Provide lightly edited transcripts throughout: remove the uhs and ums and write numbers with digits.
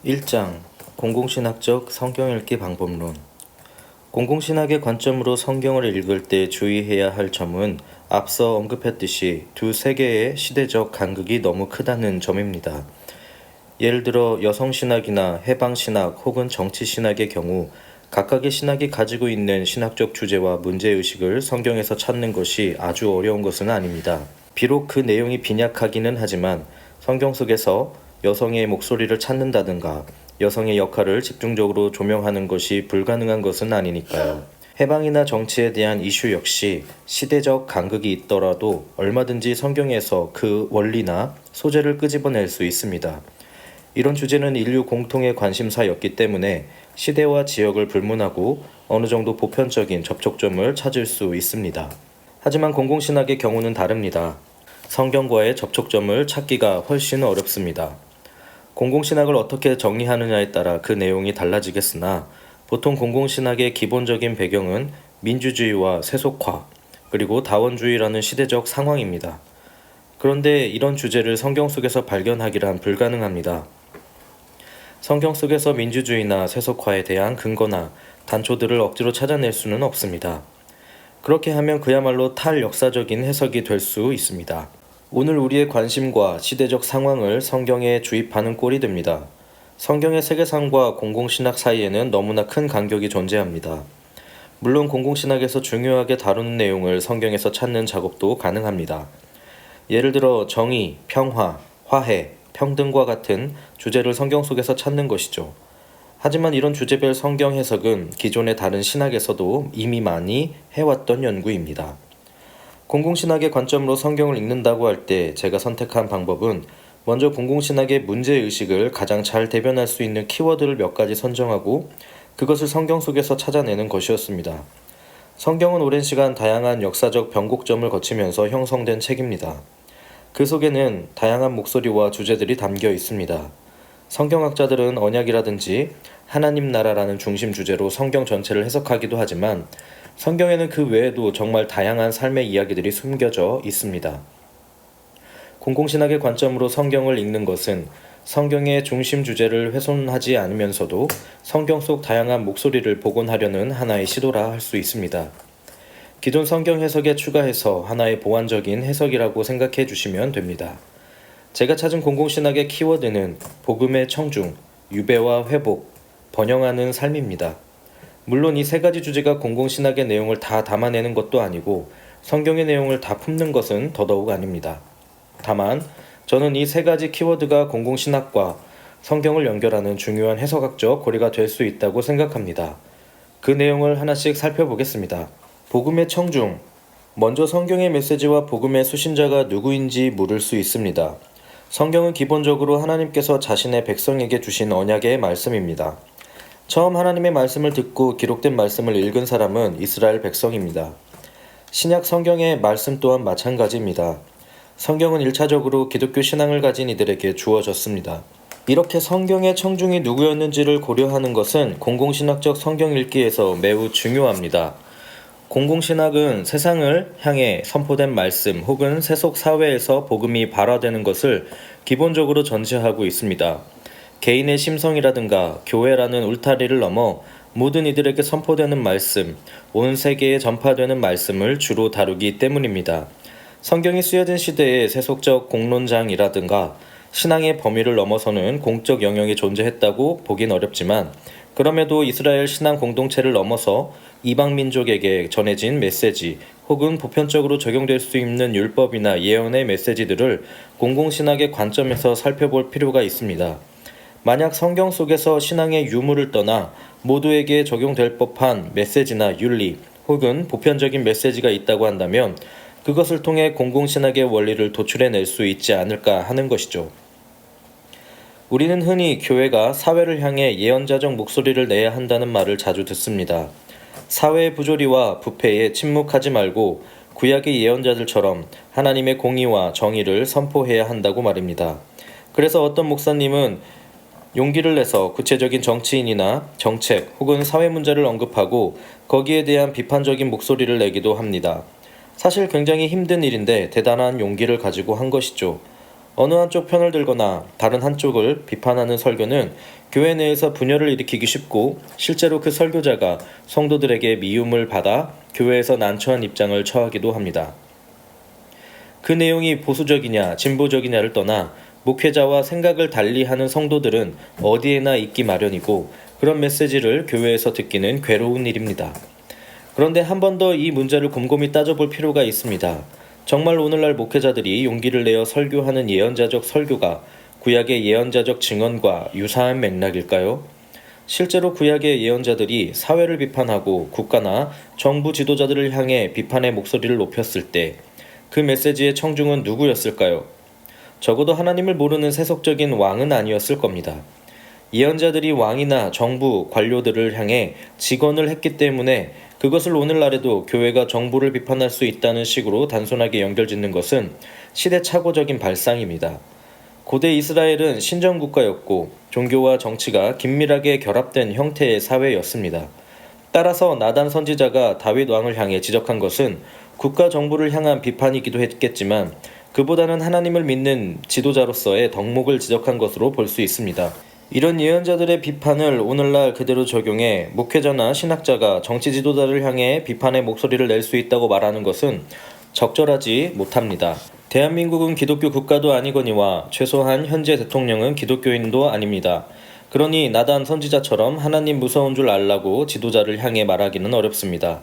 1장 공공신학적 성경 읽기 방법론. 공공신학의 관점으로 성경을 읽을 때 주의해야 할 점은 앞서 언급했듯이 두 세계의 시대적 간극이 너무 크다는 점입니다. 예를 들어 여성신학이나 해방신학 혹은 정치신학의 경우 각각의 신학이 가지고 있는 신학적 주제와 문제의식을 성경에서 찾는 것이 아주 어려운 것은 아닙니다. 비록 그 내용이 빈약하기는 하지만 성경 속에서 여성의 목소리를 찾는다든가 여성의 역할을 집중적으로 조명하는 것이 불가능한 것은 아니니까요. 해방이나 정치에 대한 이슈 역시 시대적 간극이 있더라도 얼마든지 성경에서 그 원리나 소재를 끄집어낼 수 있습니다. 이런 주제는 인류 공통의 관심사였기 때문에 시대와 지역을 불문하고 어느 정도 보편적인 접촉점을 찾을 수 있습니다. 하지만 공공신학의 경우는 다릅니다. 성경과의 접촉점을 찾기가 훨씬 어렵습니다. 공공신학을 어떻게 정리하느냐에 따라 그 내용이 달라지겠으나 보통 공공신학의 기본적인 배경은 민주주의와 세속화, 그리고 다원주의라는 시대적 상황입니다. 그런데 이런 주제를 성경 속에서 발견하기란 불가능합니다. 성경 속에서 민주주의나 세속화에 대한 근거나 단초들을 억지로 찾아낼 수는 없습니다. 그렇게 하면 그야말로 탈역사적인 해석이 될 수 있습니다. 오늘 우리의 관심과 시대적 상황을 성경에 주입하는 꼴이 됩니다. 성경의 세계상과 공공신학 사이에는 너무나 큰 간격이 존재합니다. 물론 공공신학에서 중요하게 다루는 내용을 성경에서 찾는 작업도 가능합니다. 예를 들어 정의, 평화, 화해, 평등과 같은 주제를 성경 속에서 찾는 것이죠. 하지만 이런 주제별 성경 해석은 기존의 다른 신학에서도 이미 많이 해왔던 연구입니다. 공공신학의 관점으로 성경을 읽는다고 할 때 제가 선택한 방법은 먼저 공공신학의 문제의식을 가장 잘 대변할 수 있는 키워드를 몇 가지 선정하고 그것을 성경 속에서 찾아내는 것이었습니다. 성경은 오랜 시간 다양한 역사적 변곡점을 거치면서 형성된 책입니다. 그 속에는 다양한 목소리와 주제들이 담겨 있습니다. 성경학자들은 언약이라든지 하나님 나라라는 중심 주제로 성경 전체를 해석하기도 하지만 성경에는 그 외에도 정말 다양한 삶의 이야기들이 숨겨져 있습니다. 공공신학의 관점으로 성경을 읽는 것은 성경의 중심 주제를 훼손하지 않으면서도 성경 속 다양한 목소리를 복원하려는 하나의 시도라 할 수 있습니다. 기존 성경 해석에 추가해서 하나의 보완적인 해석이라고 생각해 주시면 됩니다. 제가 찾은 공공신학의 키워드는 복음의 청중, 유배와 회복, 번영하는 삶입니다. 물론 이 세 가지 주제가 공공신학의 내용을 다 담아내는 것도 아니고 성경의 내용을 다 품는 것은 더더욱 아닙니다. 다만 저는 이 세 가지 키워드가 공공신학과 성경을 연결하는 중요한 해석학적 고리가 될 수 있다고 생각합니다. 그 내용을 하나씩 살펴보겠습니다. 복음의 청중. 먼저 성경의 메시지와 복음의 수신자가 누구인지 물을 수 있습니다. 성경은 기본적으로 하나님께서 자신의 백성에게 주신 언약의 말씀입니다. 처음 하나님의 말씀을 듣고 기록된 말씀을 읽은 사람은 이스라엘 백성입니다. 신약 성경의 말씀 또한 마찬가지입니다. 성경은 1차적으로 기독교 신앙을 가진 이들에게 주어졌습니다. 이렇게 성경의 청중이 누구였는지를 고려하는 것은 공공신학적 성경 읽기에서 매우 중요합니다. 공공신학은 세상을 향해 선포된 말씀 혹은 세속 사회에서 복음이 발화되는 것을 기본적으로 전제하고 있습니다. 개인의 심성이라든가 교회라는 울타리를 넘어 모든 이들에게 선포되는 말씀, 온 세계에 전파되는 말씀을 주로 다루기 때문입니다. 성경이 쓰여진 시대의 세속적 공론장이라든가 신앙의 범위를 넘어서는 공적 영역이 존재했다고 보긴 어렵지만 그럼에도 이스라엘 신앙 공동체를 넘어서 이방 민족에게 전해진 메시지 혹은 보편적으로 적용될 수 있는 율법이나 예언의 메시지들을 공공신학의 관점에서 살펴볼 필요가 있습니다. 만약 성경 속에서 신앙의 유무를 떠나 모두에게 적용될 법한 메시지나 윤리 혹은 보편적인 메시지가 있다고 한다면 그것을 통해 공공신학의 원리를 도출해낼 수 있지 않을까 하는 것이죠. 우리는 흔히 교회가 사회를 향해 예언자적 목소리를 내야 한다는 말을 자주 듣습니다. 사회의 부조리와 부패에 침묵하지 말고 구약의 예언자들처럼 하나님의 공의와 정의를 선포해야 한다고 말입니다. 그래서 어떤 목사님은 용기를 내서 구체적인 정치인이나 정책 혹은 사회 문제를 언급하고 거기에 대한 비판적인 목소리를 내기도 합니다. 사실 굉장히 힘든 일인데 대단한 용기를 가지고 한 것이죠. 어느 한쪽 편을 들거나 다른 한쪽을 비판하는 설교는 교회 내에서 분열을 일으키기 쉽고 실제로 그 설교자가 성도들에게 미움을 받아 교회에서 난처한 입장을 처하기도 합니다. 그 내용이 보수적이냐 진보적이냐를 떠나 목회자와 생각을 달리하는 성도들은 어디에나 있기 마련이고 그런 메시지를 교회에서 듣기는 괴로운 일입니다. 그런데 한 번 더 이 문제를 곰곰이 따져볼 필요가 있습니다. 정말 오늘날 목회자들이 용기를 내어 설교하는 예언자적 설교가 구약의 예언자적 증언과 유사한 맥락일까요? 실제로 구약의 예언자들이 사회를 비판하고 국가나 정부 지도자들을 향해 비판의 목소리를 높였을 때 그 메시지의 청중은 누구였을까요? 적어도 하나님을 모르는 세속적인 왕은 아니었을 겁니다. 예언자들이 왕이나 정부, 관료들을 향해 직언을 했기 때문에 그것을 오늘날에도 교회가 정부를 비판할 수 있다는 식으로 단순하게 연결짓는 것은 시대착오적인 발상입니다. 고대 이스라엘은 신정국가였고 종교와 정치가 긴밀하게 결합된 형태의 사회였습니다. 따라서 나단 선지자가 다윗 왕을 향해 지적한 것은 국가 정부를 향한 비판이기도 했겠지만 그보다는 하나님을 믿는 지도자로서의 덕목을 지적한 것으로 볼 수 있습니다. 이런 예언자들의 비판을 오늘날 그대로 적용해 목회자나 신학자가 정치 지도자를 향해 비판의 목소리를 낼 수 있다고 말하는 것은 적절하지 못합니다. 대한민국은 기독교 국가도 아니거니와 최소한 현재 대통령은 기독교인도 아닙니다. 그러니 나단 선지자처럼 하나님 무서운 줄 알라고 지도자를 향해 말하기는 어렵습니다.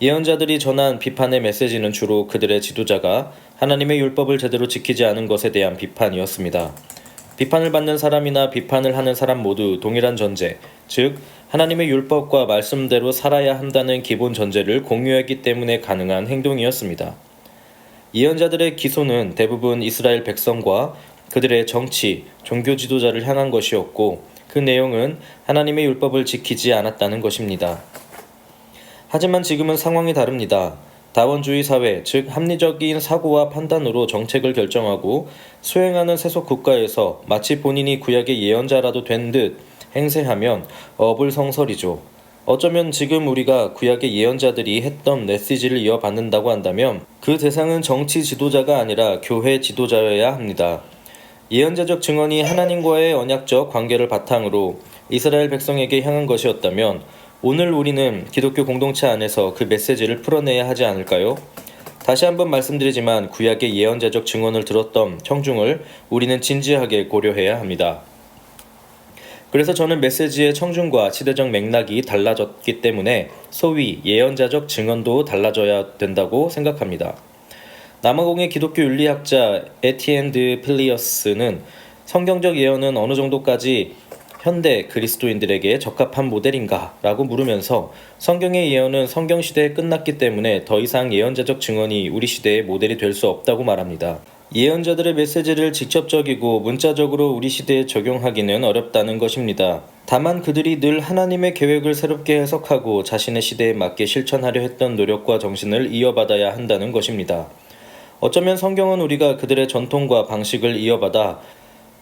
예언자들이 전한 비판의 메시지는 주로 그들의 지도자가 하나님의 율법을 제대로 지키지 않은 것에 대한 비판이었습니다. 비판을 받는 사람이나 비판을 하는 사람 모두 동일한 전제, 즉 하나님의 율법과 말씀대로 살아야 한다는 기본 전제를 공유했기 때문에 가능한 행동이었습니다. 예언자들의 기소는 대부분 이스라엘 백성과 그들의 정치, 종교 지도자를 향한 것이었고 그 내용은 하나님의 율법을 지키지 않았다는 것입니다. 하지만 지금은 상황이 다릅니다. 다원주의 사회, 즉 합리적인 사고와 판단으로 정책을 결정하고 수행하는 세속 국가에서 마치 본인이 구약의 예언자라도 된 듯 행세하면 어불성설이죠. 어쩌면 지금 우리가 구약의 예언자들이 했던 메시지를 이어받는다고 한다면 그 대상은 정치 지도자가 아니라 교회 지도자여야 합니다. 예언자적 증언이 하나님과의 언약적 관계를 바탕으로 이스라엘 백성에게 향한 것이었다면 오늘 우리는 기독교 공동체 안에서 그 메시지를 풀어내야 하지 않을까요? 다시 한번 말씀드리지만 구약의 예언자적 증언을 들었던 청중을 우리는 진지하게 고려해야 합니다. 그래서 저는 메시지의 청중과 시대적 맥락이 달라졌기 때문에 소위 예언자적 증언도 달라져야 된다고 생각합니다. 남아공의 기독교 윤리학자 에티엔 드 필리어스는 성경적 예언은 어느 정도까지 현대 그리스도인들에게 적합한 모델인가? 라고 물으면서 성경의 예언은 성경시대에 끝났기 때문에 더 이상 예언자적 증언이 우리 시대의 모델이 될 수 없다고 말합니다. 예언자들의 메시지를 직접적이고 문자적으로 우리 시대에 적용하기는 어렵다는 것입니다. 다만 그들이 늘 하나님의 계획을 새롭게 해석하고 자신의 시대에 맞게 실천하려 했던 노력과 정신을 이어받아야 한다는 것입니다. 어쩌면 성경은 우리가 그들의 전통과 방식을 이어받아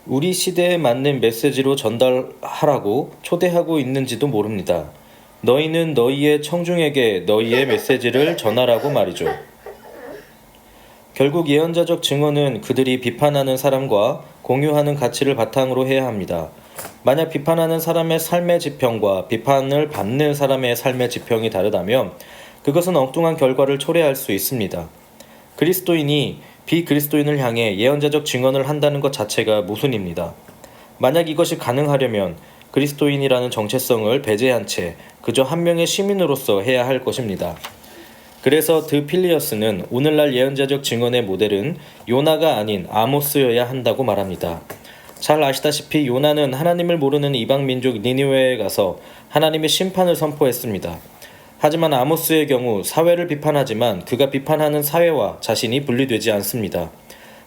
우리 시대에 맞는 메시지로 전달하라고 초대하고 있는지도 모릅니다. 너희는 너희의 청중에게 너희의 메시지를 전하라고 말이죠. 결국 예언자적 증언은 그들이 비판하는 사람과 공유하는 가치를 바탕으로 해야 합니다. 만약 비판하는 사람의 삶의 지평과 비판을 받는 사람의 삶의 지평이 다르다면 그것은 엉뚱한 결과를 초래할 수 있습니다. 그리스도인이 비그리스도인을 향해 예언자적 증언을 한다는 것 자체가 모순입니다. 만약 이것이 가능하려면 그리스도인이라는 정체성을 배제한 채 그저 한 명의 시민으로서 해야 할 것입니다. 그래서 드 필리어스는 오늘날 예언자적 증언의 모델은 요나가 아닌 아모스여야 한다고 말합니다. 잘 아시다시피 요나는 하나님을 모르는 이방 민족 니느웨에 가서 하나님의 심판을 선포했습니다. 하지만 아모스의 경우 사회를 비판하지만 그가 비판하는 사회와 자신이 분리되지 않습니다.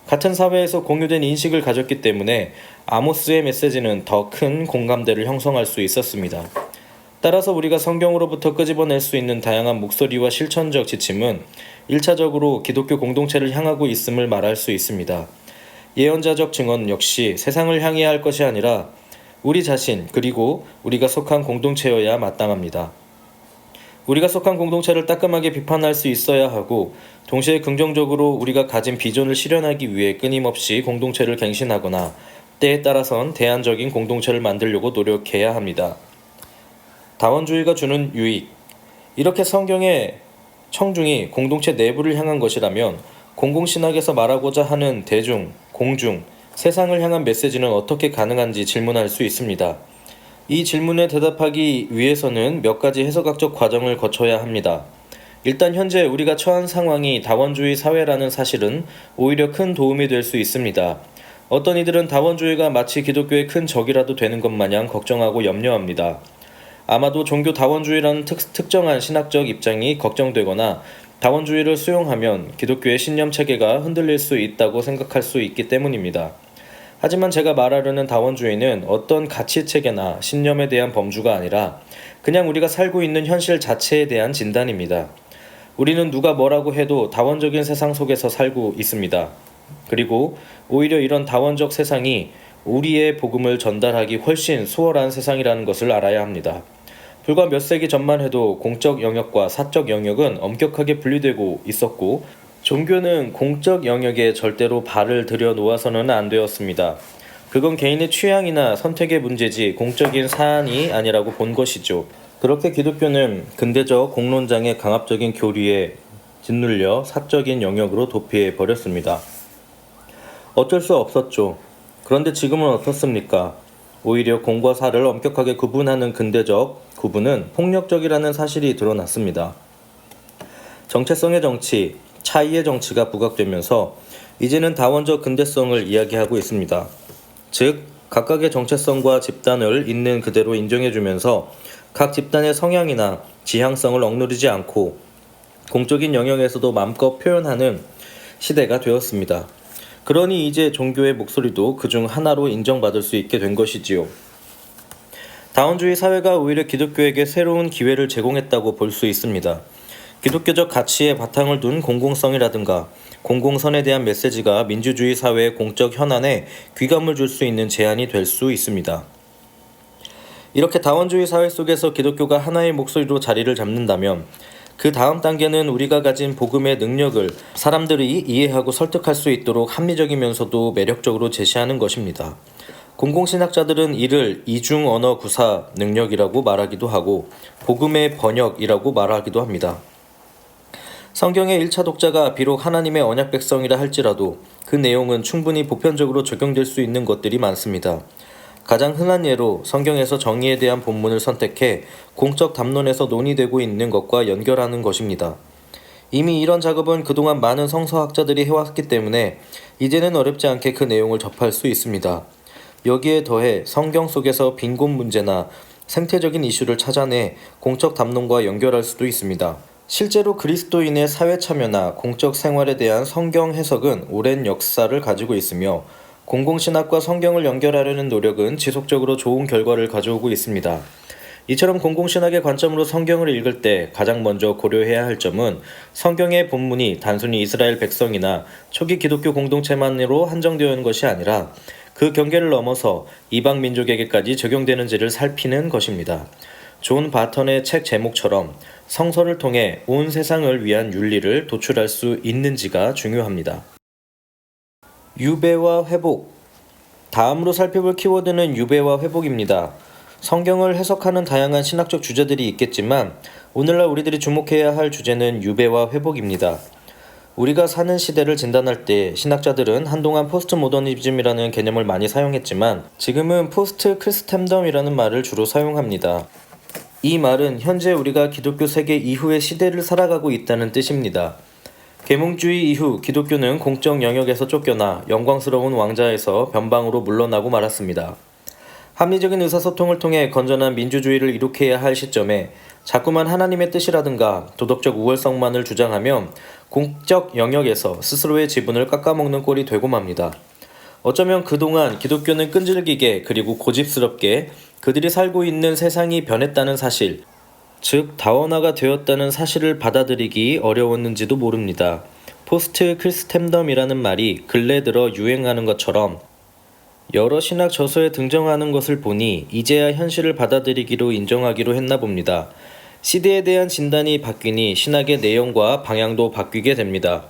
같은 사회에서 공유된 인식을 가졌기 때문에 아모스의 메시지는 더 큰 공감대를 형성할 수 있었습니다. 따라서 우리가 성경으로부터 끄집어낼 수 있는 다양한 목소리와 실천적 지침은 1차적으로 기독교 공동체를 향하고 있음을 말할 수 있습니다. 예언자적 증언 역시 세상을 향해야 할 것이 아니라 우리 자신 그리고 우리가 속한 공동체여야 마땅합니다. 우리가 속한 공동체를 따끔하게 비판할 수 있어야 하고, 동시에 긍정적으로 우리가 가진 비전을 실현하기 위해 끊임없이 공동체를 갱신하거나 때에 따라선 대안적인 공동체를 만들려고 노력해야 합니다. 다원주의가 주는 유익. 이렇게 성경의 청중이 공동체 내부를 향한 것이라면 공공신학에서 말하고자 하는 대중, 공중, 세상을 향한 메시지는 어떻게 가능한지 질문할 수 있습니다. 이 질문에 대답하기 위해서는 몇 가지 해석학적 과정을 거쳐야 합니다. 일단 현재 우리가 처한 상황이 다원주의 사회라는 사실은 오히려 큰 도움이 될 수 있습니다. 어떤 이들은 다원주의가 마치 기독교의 큰 적이라도 되는 것 마냥 걱정하고 염려합니다. 아마도 종교 다원주의라는 특정한 신학적 입장이 걱정되거나 다원주의를 수용하면 기독교의 신념 체계가 흔들릴 수 있다고 생각할 수 있기 때문입니다. 하지만 제가 말하려는 다원주의는 어떤 가치체계나 신념에 대한 범주가 아니라 그냥 우리가 살고 있는 현실 자체에 대한 진단입니다. 우리는 누가 뭐라고 해도 다원적인 세상 속에서 살고 있습니다. 그리고 오히려 이런 다원적 세상이 우리의 복음을 전달하기 훨씬 수월한 세상이라는 것을 알아야 합니다. 불과 몇 세기 전만 해도 공적 영역과 사적 영역은 엄격하게 분리되고 있었고, 종교는 공적 영역에 절대로 발을 들여놓아서는 안 되었습니다. 그건 개인의 취향이나 선택의 문제지 공적인 사안이 아니라고 본 것이죠. 그렇게 기독교는 근대적 공론장의 강압적인 교리에 짓눌려 사적인 영역으로 도피해 버렸습니다. 어쩔 수 없었죠. 그런데 지금은 어떻습니까? 오히려 공과 사를 엄격하게 구분하는 근대적 구분은 폭력적이라는 사실이 드러났습니다. 정체성의 정치, 차이의 정치가 부각되면서 이제는 다원적 근대성을 이야기하고 있습니다. 즉, 각각의 정체성과 집단을 있는 그대로 인정해주면서 각 집단의 성향이나 지향성을 억누르지 않고 공적인 영역에서도 마음껏 표현하는 시대가 되었습니다. 그러니 이제 종교의 목소리도 그중 하나로 인정받을 수 있게 된 것이지요. 다원주의 사회가 오히려 기독교에게 새로운 기회를 제공했다고 볼 수 있습니다. 기독교적 가치에 바탕을 둔 공공성이라든가 공공선에 대한 메시지가 민주주의 사회의 공적 현안에 귀감을 줄 수 있는 제안이 될 수 있습니다. 이렇게 다원주의 사회 속에서 기독교가 하나의 목소리로 자리를 잡는다면 그 다음 단계는 우리가 가진 복음의 능력을 사람들이 이해하고 설득할 수 있도록 합리적이면서도 매력적으로 제시하는 것입니다. 공공신학자들은 이를 이중 언어 구사 능력이라고 말하기도 하고 복음의 번역이라고 말하기도 합니다. 성경의 1차 독자가 비록 하나님의 언약 백성이라 할지라도 그 내용은 충분히 보편적으로 적용될 수 있는 것들이 많습니다. 가장 흔한 예로 성경에서 정의에 대한 본문을 선택해 공적 담론에서 논의되고 있는 것과 연결하는 것입니다. 이미 이런 작업은 그동안 많은 성서학자들이 해왔기 때문에 이제는 어렵지 않게 그 내용을 접할 수 있습니다. 여기에 더해 성경 속에서 빈곤 문제나 생태적인 이슈를 찾아내 공적 담론과 연결할 수도 있습니다. 실제로 그리스도인의 사회 참여나 공적 생활에 대한 성경 해석은 오랜 역사를 가지고 있으며 공공신학과 성경을 연결하려는 노력은 지속적으로 좋은 결과를 가져오고 있습니다. 이처럼 공공신학의 관점으로 성경을 읽을 때 가장 먼저 고려해야 할 점은 성경의 본문이 단순히 이스라엘 백성이나 초기 기독교 공동체만으로 한정되어 있는 것이 아니라 그 경계를 넘어서 이방 민족에게까지 적용되는지를 살피는 것입니다. 존 바턴의 책 제목처럼 성서를 통해 온 세상을 위한 윤리를 도출할 수 있는지가 중요합니다. 유배와 회복. 다음으로 살펴볼 키워드는 유배와 회복입니다. 성경을 해석하는 다양한 신학적 주제들이 있겠지만 오늘날 우리들이 주목해야 할 주제는 유배와 회복입니다. 우리가 사는 시대를 진단할 때 신학자들은 한동안 포스트 모더니즘이라는 개념을 많이 사용했지만 지금은 포스트 크리스템덤이라는 말을 주로 사용합니다. 이 말은 현재 우리가 기독교 세계 이후의 시대를 살아가고 있다는 뜻입니다. 계몽주의 이후 기독교는 공적 영역에서 쫓겨나 영광스러운 왕자에서 변방으로 물러나고 말았습니다. 합리적인 의사소통을 통해 건전한 민주주의를 이룩해야 할 시점에 자꾸만 하나님의 뜻이라든가 도덕적 우월성만을 주장하면 공적 영역에서 스스로의 지분을 깎아먹는 꼴이 되고 맙니다. 어쩌면 그동안 기독교는 끈질기게 그리고 고집스럽게 그들이 살고 있는 세상이 변했다는 사실, 즉 다원화가 되었다는 사실을 받아들이기 어려웠는지도 모릅니다. 포스트 크리스템덤이라는 말이 근래 들어 유행하는 것처럼 여러 신학 저서에 등장하는 것을 보니 이제야 현실을 받아들이기로 인정하기로 했나 봅니다. 시대에 대한 진단이 바뀌니 신학의 내용과 방향도 바뀌게 됩니다.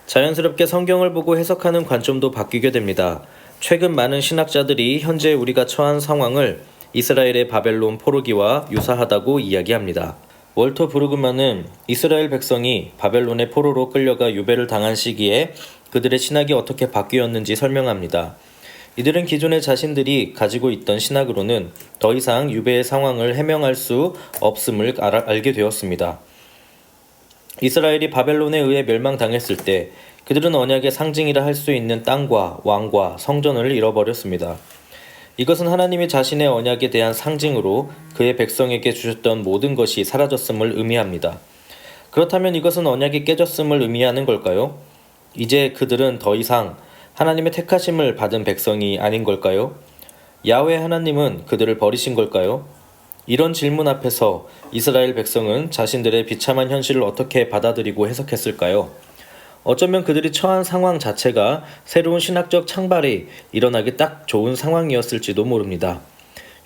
자연스럽게 성경을 보고 해석하는 관점도 바뀌게 됩니다. 최근 많은 신학자들이 현재 우리가 처한 상황을 이스라엘의 바벨론 포로기와 유사하다고 이야기합니다. 월터 브루그만은 이스라엘 백성이 바벨론의 포로로 끌려가 유배를 당한 시기에 그들의 신학이 어떻게 바뀌었는지 설명합니다. 이들은 기존에 자신들이 가지고 있던 신학으로는 더 이상 유배의 상황을 해명할 수 없음을 알게 되었습니다. 이스라엘이 바벨론에 의해 멸망당했을 때 그들은 언약의 상징이라 할 수 있는 땅과 왕과 성전을 잃어버렸습니다. 이것은 하나님이 자신의 언약에 대한 상징으로 그의 백성에게 주셨던 모든 것이 사라졌음을 의미합니다. 그렇다면 이것은 언약이 깨졌음을 의미하는 걸까요? 이제 그들은 더 이상 하나님의 택하심을 받은 백성이 아닌 걸까요? 야훼 하나님은 그들을 버리신 걸까요? 이런 질문 앞에서 이스라엘 백성은 자신들의 비참한 현실을 어떻게 받아들이고 해석했을까요? 어쩌면 그들이 처한 상황 자체가 새로운 신학적 창발이 일어나기 딱 좋은 상황이었을지도 모릅니다.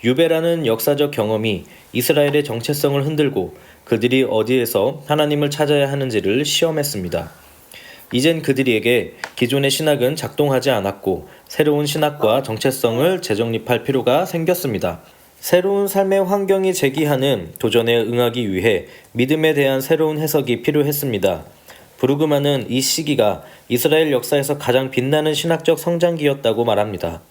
유배라는 역사적 경험이 이스라엘의 정체성을 흔들고 그들이 어디에서 하나님을 찾아야 하는지를 시험했습니다. 이젠 그들에게 기존의 신학은 작동하지 않았고 새로운 신학과 정체성을 재정립할 필요가 생겼습니다. 새로운 삶의 환경이 제기하는 도전에 응하기 위해 믿음에 대한 새로운 해석이 필요했습니다. 브루그만은 이 시기가 이스라엘 역사에서 가장 빛나는 신학적 성장기였다고 말합니다.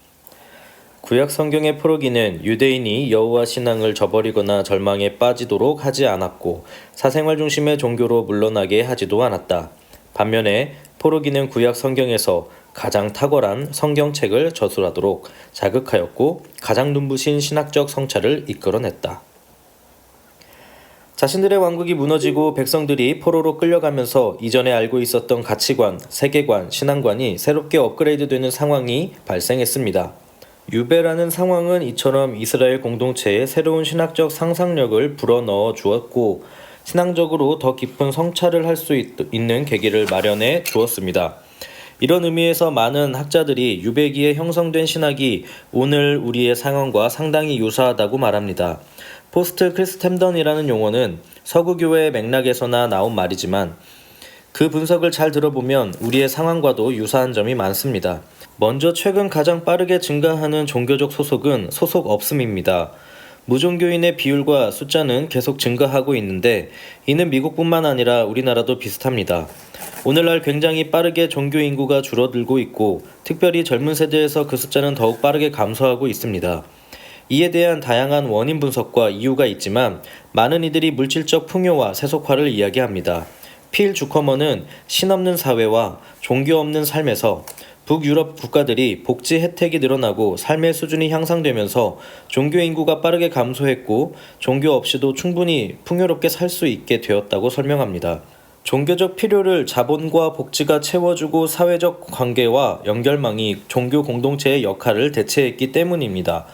구약 성경의 포로기는 유대인이 여호와 신앙을 저버리거나 절망에 빠지도록 하지 않았고 사생활 중심의 종교로 물러나게 하지도 않았다. 반면에 포로기는 구약 성경에서 가장 탁월한 성경책을 저술하도록 자극하였고 가장 눈부신 신학적 성찰을 이끌어냈다. 자신들의 왕국이 무너지고 백성들이 포로로 끌려가면서 이전에 알고 있었던 가치관, 세계관, 신앙관이 새롭게 업그레이드되는 상황이 발생했습니다. 유배라는 상황은 이처럼 이스라엘 공동체에 새로운 신학적 상상력을 불어넣어 주었고 신앙적으로 더 깊은 성찰을 할 수 있는 계기를 마련해 주었습니다. 이런 의미에서 많은 학자들이 유배기에 형성된 신학이 오늘 우리의 상황과 상당히 유사하다고 말합니다. 포스트 크리스템던이라는 용어는 서구교회의 맥락에서나 나온 말이지만 그 분석을 잘 들어보면 우리의 상황과도 유사한 점이 많습니다. 먼저 최근 가장 빠르게 증가하는 종교적 소속은 소속 없음입니다. 무종교인의 비율과 숫자는 계속 증가하고 있는데 이는 미국뿐만 아니라 우리나라도 비슷합니다. 오늘날 굉장히 빠르게 종교 인구가 줄어들고 있고 특별히 젊은 세대에서 그 숫자는 더욱 빠르게 감소하고 있습니다. 이에 대한 다양한 원인 분석과 이유가 있지만 많은 이들이 물질적 풍요와 세속화를 이야기합니다. 필 주커먼은 신없는 사회와 종교 없는 삶에서 북유럽 국가들이 복지 혜택이 늘어나고 삶의 수준이 향상되면서 종교 인구가 빠르게 감소했고 종교 없이도 충분히 풍요롭게 살 수 있게 되었다고 설명합니다. 종교적 필요를 자본과 복지가 채워주고 사회적 관계와 연결망이 종교 공동체의 역할을 대체했기 때문입니다.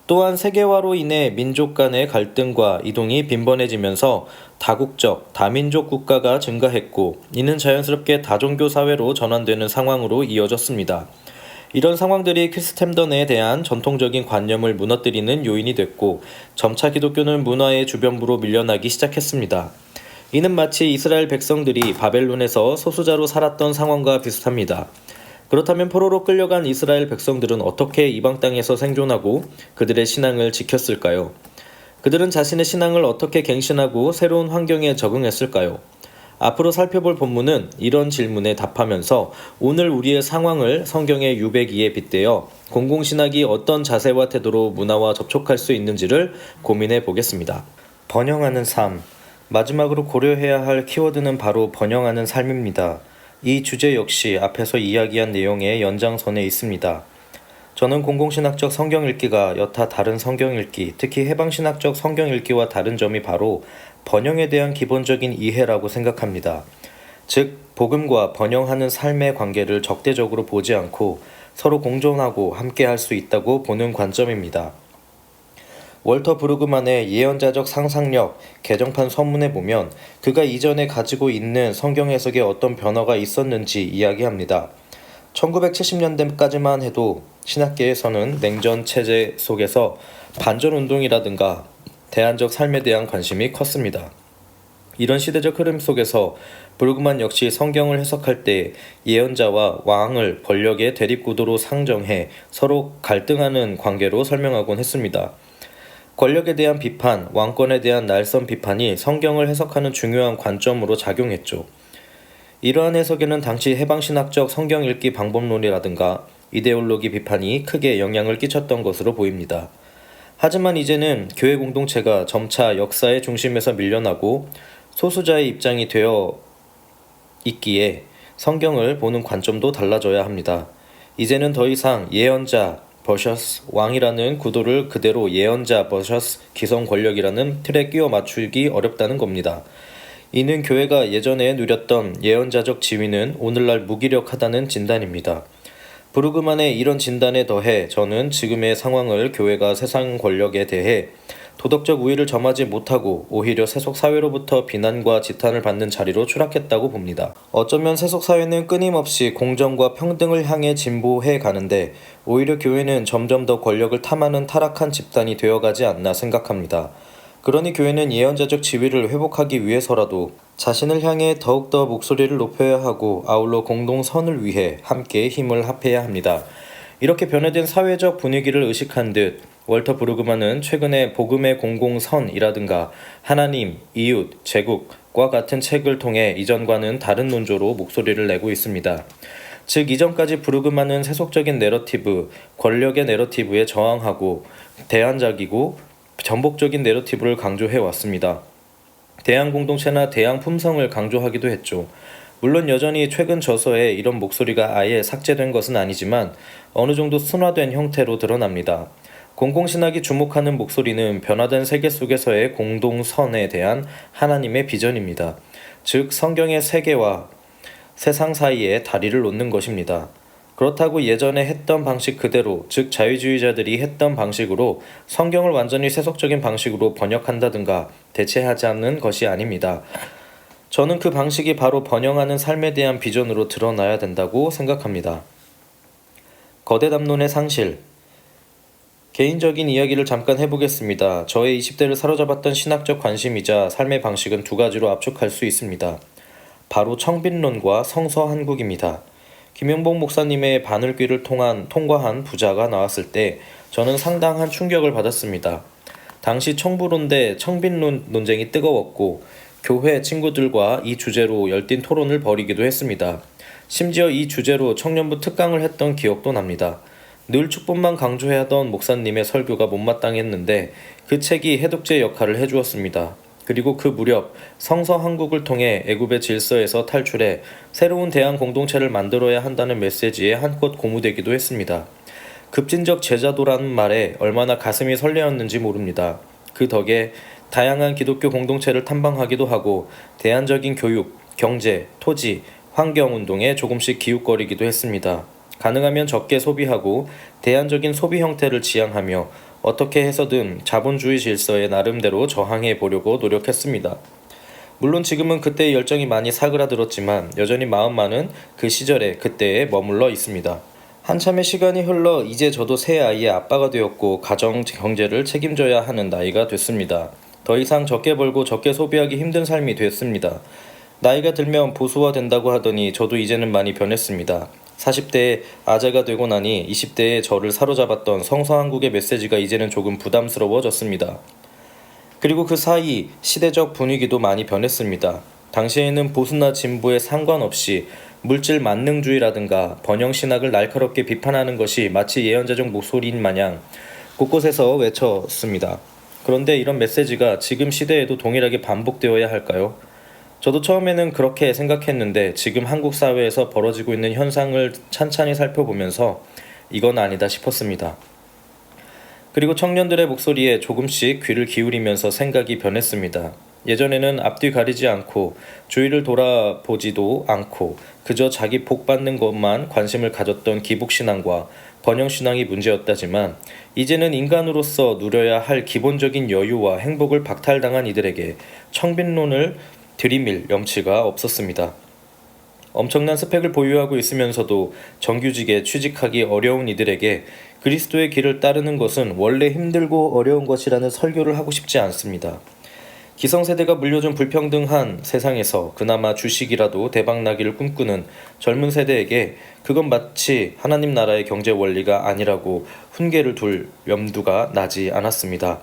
또한 세계화로 인해 민족 간의 갈등과 이동이 빈번해지면서 다국적, 다민족 국가가 증가했고 이는 자연스럽게 다종교 사회로 전환되는 상황으로 이어졌습니다. 이런 상황들이 크리스템던에 대한 전통적인 관념을 무너뜨리는 요인이 됐고 점차 기독교는 문화의 주변부로 밀려나기 시작했습니다. 이는 마치 이스라엘 백성들이 바벨론에서 소수자로 살았던 상황과 비슷합니다. 그렇다면 포로로 끌려간 이스라엘 백성들은 어떻게 이방 땅에서 생존하고 그들의 신앙을 지켰을까요? 그들은 자신의 신앙을 어떻게 갱신하고 새로운 환경에 적응했을까요? 앞으로 살펴볼 본문은 이런 질문에 답하면서 오늘 우리의 상황을 성경의 유배기에 빗대어 공공신학이 어떤 자세와 태도로 문화와 접촉할 수 있는지를 고민해 보겠습니다. 번영하는 삶. 마지막으로 고려해야 할 키워드는 바로 번영하는 삶입니다. 이 주제 역시 앞에서 이야기한 내용의 연장선에 있습니다. 저는 공공신학적 성경 읽기가 여타 다른 성경 읽기, 특히 해방신학적 성경 읽기와 다른 점이 바로 번영에 대한 기본적인 이해라고 생각합니다. 즉, 복음과 번영하는 삶의 관계를 적대적으로 보지 않고 서로 공존하고 함께할 수 있다고 보는 관점입니다. 월터 브루그만의 예언자적 상상력 개정판 서문에 보면 그가 이전에 가지고 있는 성경 해석에 어떤 변화가 있었는지 이야기합니다. 1970년대까지만 해도 신학계에서는 냉전 체제 속에서 반전운동이라든가 대안적 삶에 대한 관심이 컸습니다. 이런 시대적 흐름 속에서 브루그만 역시 성경을 해석할 때 예언자와 왕을 권력의 대립구도로 상정해 서로 갈등하는 관계로 설명하곤 했습니다. 권력에 대한 비판, 왕권에 대한 날선 비판이 성경을 해석하는 중요한 관점으로 작용했죠. 이러한 해석에는 당시 해방신학적 성경 읽기 방법론이라든가 이데올로기 비판이 크게 영향을 끼쳤던 것으로 보입니다. 하지만 이제는 교회 공동체가 점차 역사의 중심에서 밀려나고 소수자의 입장이 되어 있기에 성경을 보는 관점도 달라져야 합니다. 이제는 더 이상 예언자 vs 왕이라는 구도를 그대로 예언자 vs 기성 권력이라는 틀에 끼워 맞추기 어렵다는 겁니다. 이는 교회가 예전에 누렸던 예언자적 지위는 오늘날 무기력하다는 진단입니다. 브루그만의 이런 진단에 더해 저는 지금의 상황을 교회가 세상 권력에 대해 도덕적 우위를 점하지 못하고 오히려 세속 사회로부터 비난과 지탄을 받는 자리로 추락했다고 봅니다. 어쩌면 세속 사회는 끊임없이 공정과 평등을 향해 진보해 가는데 오히려 교회는 점점 더 권력을 탐하는 타락한 집단이 되어가지 않나 생각합니다. 그러니 교회는 예언자적 지위를 회복하기 위해서라도 자신을 향해 더욱더 목소리를 높여야 하고 아울러 공동선을 위해 함께 힘을 합해야 합니다. 이렇게 변화된 사회적 분위기를 의식한 듯 월터 브루그만은 최근에 복음의 공공선이라든가 하나님, 이웃, 제국과 같은 책을 통해 이전과는 다른 논조로 목소리를 내고 있습니다. 즉 이전까지 브루그만은 세속적인 내러티브, 권력의 내러티브에 저항하고 대안적이고 전복적인 내러티브를 강조해 왔습니다. 대안 공동체나 대안 품성을 강조하기도 했죠. 물론 여전히 최근 저서에 이런 목소리가 아예 삭제된 것은 아니지만 어느 정도 순화된 형태로 드러납니다. 공공신학이 주목하는 목소리는 변화된 세계 속에서의 공동선에 대한 하나님의 비전입니다. 즉 성경의 세계와 세상 사이에 다리를 놓는 것입니다. 그렇다고 예전에 했던 방식 그대로, 즉 자유주의자들이 했던 방식으로 성경을 완전히 세속적인 방식으로 번역한다든가 대체하지 않는 것이 아닙니다. 저는 그 방식이 바로 번영하는 삶에 대한 비전으로 드러나야 된다고 생각합니다. 거대 담론의 상실. 개인적인 이야기를 잠깐 해보겠습니다. 저의 20대를 사로잡았던 신학적 관심이자 삶의 방식은 두 가지로 압축할 수 있습니다. 바로 청빈론과 성서한국입니다. 김영복 목사님의 바늘귀를 통과한 부자가 나왔을 때 저는 상당한 충격을 받았습니다. 당시 청부론 대 청빈론 논쟁이 뜨거웠고 교회 친구들과 이 주제로 열띤 토론을 벌이기도 했습니다. 심지어 이 주제로 청년부 특강을 했던 기억도 납니다. 늘 축복만 강조하던 목사님의 설교가 못마땅했는데 그 책이 해독제 역할을 해주었습니다. 그리고 그 무렵 성서한국을 통해 애굽의 질서에서 탈출해 새로운 대안 공동체를 만들어야 한다는 메시지에 한껏 고무되기도 했습니다. 급진적 제자도라는 말에 얼마나 가슴이 설레었는지 모릅니다. 그 덕에 다양한 기독교 공동체를 탐방하기도 하고 대안적인 교육, 경제, 토지, 환경운동에 조금씩 기웃거리기도 했습니다. 가능하면 적게 소비하고 대안적인 소비 형태를 지향하며 어떻게 해서든 자본주의 질서에 나름대로 저항해 보려고 노력했습니다. 물론 지금은 그때의 열정이 많이 사그라들었지만 여전히 마음만은 그 시절에 그때에 머물러 있습니다. 한참의 시간이 흘러 이제 저도 새 아이의 아빠가 되었고 가정 경제를 책임져야 하는 나이가 됐습니다. 더 이상 적게 벌고 적게 소비하기 힘든 삶이 됐습니다. 나이가 들면 보수화된다고 하더니 저도 이제는 많이 변했습니다. 40대에 아재가 되고 나니 20대에 저를 사로잡았던 성서한국의 메시지가 이제는 조금 부담스러워졌습니다. 그리고 그 사이 시대적 분위기도 많이 변했습니다. 당시에는 보수나 진보에 상관없이 물질 만능주의라든가 번영신학을 날카롭게 비판하는 것이 마치 예언자적 목소리인 마냥 곳곳에서 외쳤습니다. 그런데 이런 메시지가 지금 시대에도 동일하게 반복되어야 할까요? 저도 처음에는 그렇게 생각했는데 지금 한국 사회에서 벌어지고 있는 현상을 찬찬히 살펴보면서 이건 아니다 싶었습니다. 그리고 청년들의 목소리에 조금씩 귀를 기울이면서 생각이 변했습니다. 예전에는 앞뒤 가리지 않고 주위를 돌아보지도 않고 그저 자기 복 받는 것만 관심을 가졌던 기복신앙과 번영신앙이 문제였다지만 이제는 인간으로서 누려야 할 기본적인 여유와 행복을 박탈당한 이들에게 청빈론을 들이밀 염치가 없었습니다. 엄청난 스펙을 보유하고 있으면서도 정규직에 취직하기 어려운 이들에게 그리스도의 길을 따르는 것은 원래 힘들고 어려운 것이라는 설교를 하고 싶지 않습니다. 기성세대가 물려준 불평등한 세상에서 그나마 주식이라도 대박나기를 꿈꾸는 젊은 세대에게 그건 마치 하나님 나라의 경제 원리가 아니라고 훈계를 둘 염두가 나지 않았습니다.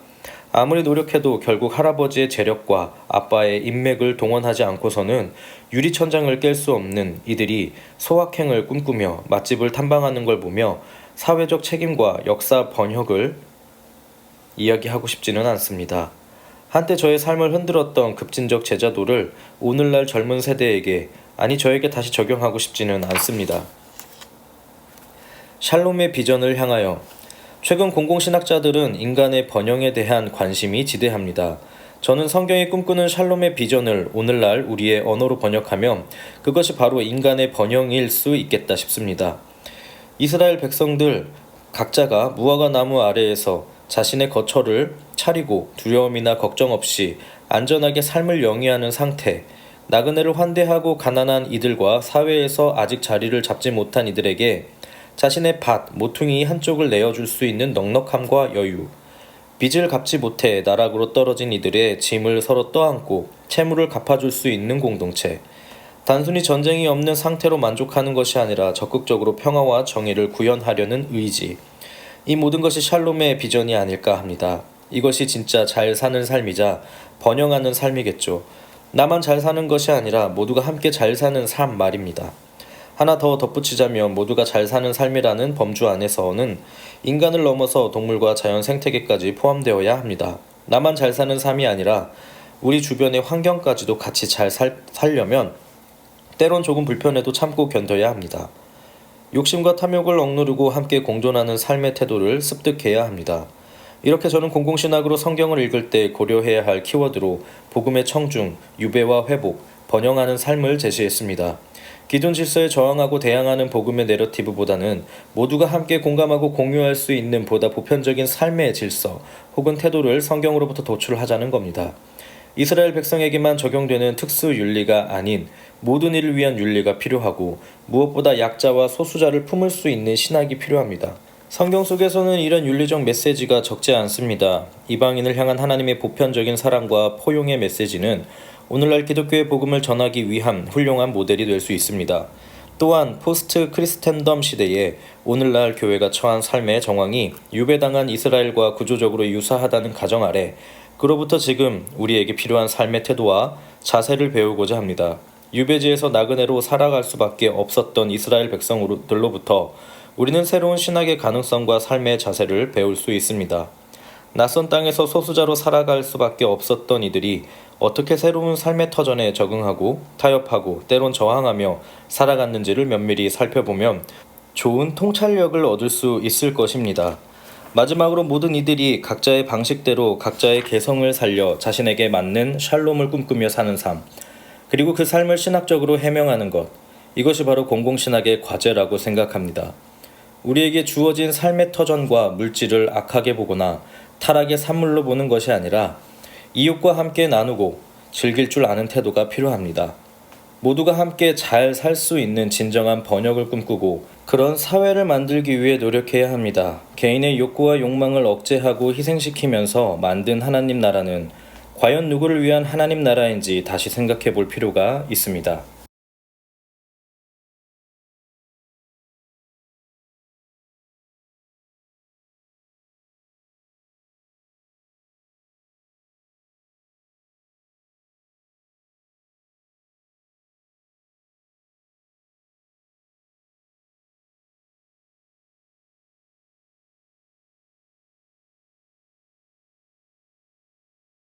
아무리 노력해도 결국 할아버지의 재력과 아빠의 인맥을 동원하지 않고서는 유리천장을 깰 수 없는 이들이 소확행을 꿈꾸며 맛집을 탐방하는 걸 보며 사회적 책임과 역사 번역을 이야기하고 싶지는 않습니다. 한때 저의 삶을 흔들었던 급진적 제자도를 오늘날 젊은 세대에게, 아니 저에게 다시 적용하고 싶지는 않습니다. 샬롬의 비전을 향하여. 최근 공공신학자들은 인간의 번영에 대한 관심이 지대합니다. 저는 성경이 꿈꾸는 샬롬의 비전을 오늘날 우리의 언어로 번역하면 그것이 바로 인간의 번영일 수 있겠다 싶습니다. 이스라엘 백성들 각자가 무화과 나무 아래에서 자신의 거처를 차리고 두려움이나 걱정 없이 안전하게 삶을 영위하는 상태, 나그네를 환대하고 가난한 이들과 사회에서 아직 자리를 잡지 못한 이들에게 자신의 밭, 모퉁이 한쪽을 내어줄 수 있는 넉넉함과 여유, 빚을 갚지 못해 나락으로 떨어진 이들의 짐을 서로 떠안고 채무를 갚아줄 수 있는 공동체, 단순히 전쟁이 없는 상태로 만족하는 것이 아니라 적극적으로 평화와 정의를 구현하려는 의지, 이 모든 것이 샬롬의 비전이 아닐까 합니다. 이것이 진짜 잘 사는 삶이자 번영하는 삶이겠죠. 나만 잘 사는 것이 아니라 모두가 함께 잘 사는 삶 말입니다. 하나 더 덧붙이자면 모두가 잘 사는 삶이라는 범주 안에서는 인간을 넘어서 동물과 자연 생태계까지 포함되어야 합니다. 나만 잘 사는 삶이 아니라 우리 주변의 환경까지도 같이 잘 살려면 때론 조금 불편해도 참고 견뎌야 합니다. 욕심과 탐욕을 억누르고 함께 공존하는 삶의 태도를 습득해야 합니다. 이렇게 저는 공공신학으로 성경을 읽을 때 고려해야 할 키워드로 복음의 청중, 유배와 회복, 번영하는 삶을 제시했습니다. 기존 질서에 저항하고 대항하는 복음의 내러티브보다는 모두가 함께 공감하고 공유할 수 있는 보다 보편적인 삶의 질서 혹은 태도를 성경으로부터 도출하자는 겁니다. 이스라엘 백성에게만 적용되는 특수 윤리가 아닌 모든 이를 위한 윤리가 필요하고 무엇보다 약자와 소수자를 품을 수 있는 신학이 필요합니다. 성경 속에서는 이런 윤리적 메시지가 적지 않습니다. 이방인을 향한 하나님의 보편적인 사랑과 포용의 메시지는 오늘날 기독교의 복음을 전하기 위한 훌륭한 모델이 될 수 있습니다. 또한 포스트 크리스텐덤 시대에 오늘날 교회가 처한 삶의 정황이 유배당한 이스라엘과 구조적으로 유사하다는 가정 아래 그로부터 지금 우리에게 필요한 삶의 태도와 자세를 배우고자 합니다. 유배지에서 나그네로 살아갈 수밖에 없었던 이스라엘 백성들로부터 우리는 새로운 신학의 가능성과 삶의 자세를 배울 수 있습니다. 낯선 땅에서 소수자로 살아갈 수밖에 없었던 이들이 어떻게 새로운 삶의 터전에 적응하고 타협하고 때론 저항하며 살아갔는지를 면밀히 살펴보면 좋은 통찰력을 얻을 수 있을 것입니다. 마지막으로 모든 이들이 각자의 방식대로 각자의 개성을 살려 자신에게 맞는 샬롬을 꿈꾸며 사는 삶, 그리고 그 삶을 신학적으로 해명하는 것, 이것이 바로 공공신학의 과제라고 생각합니다. 우리에게 주어진 삶의 터전과 물질을 악하게 보거나 타락의 산물로 보는 것이 아니라 이웃과 함께 나누고 즐길 줄 아는 태도가 필요합니다. 모두가 함께 잘 살 수 있는 진정한 번역을 꿈꾸고 그런 사회를 만들기 위해 노력해야 합니다. 개인의 욕구와 욕망을 억제하고 희생시키면서 만든 하나님 나라는 과연 누구를 위한 하나님 나라인지 다시 생각해 볼 필요가 있습니다.